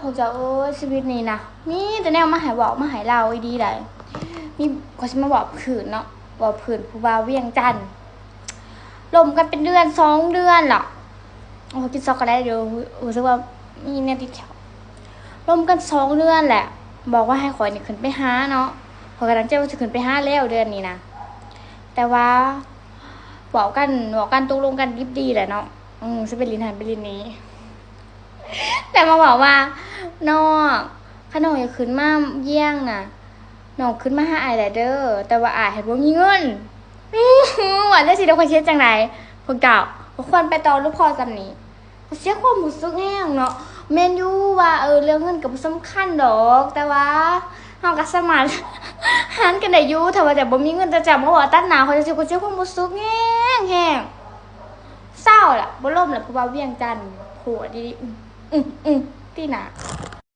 เขาจะชีวิตนี้นะมีแต่แนวมาหายบอกมาหายเราดีได้มีก็จะมาบอกผืนเนาะบอกผืนผู้บ่าวเวียงจันทน์ลมกันเป็นเดือน2 เดือนหรอโอ้กินซอกโกแลตเดี๋ยวรู้สึกว่ามีเนี่ยติดแถวลมกัน2 เดือนแหละบอกว่าให้ขอยนี่ขึ้นไปหาเนาะพอกำลังจะว่าจะขึ้นไปหาแล้วเดือนนี้นะแต่ว่าบอกกันตกลงกันดิบดีแหละเนาะจะไปลินหันไปลินนี้แต่มาบอกว่าน้องขนมอย่าขึ้นมาเยี่ยงนะน้องขึ้นมาหาอายแหละเด้อแต่ว่าอายให้บ่มีเงินหวานได้สิเดี๋ยวคนเช็ดจังไหนพวกเก่าควรไปต่อลูกพอจำนี้เสียความรู้สึกแห้งเนาะเมนยูว่าเรื่องเงินกับสำคัญดอกแต่ว่าเฮาก็สามารถหันกันได้อยู่ถ้าว่าแต่บ่มีเงินจะจับมาว่าตัดหน้าเขาจะสิคนเสียความรู้สึกแห้งเศร้าล่ะบ่ล่มล่ะเพราะว่าเวียงจันทน์โหดีตีหนา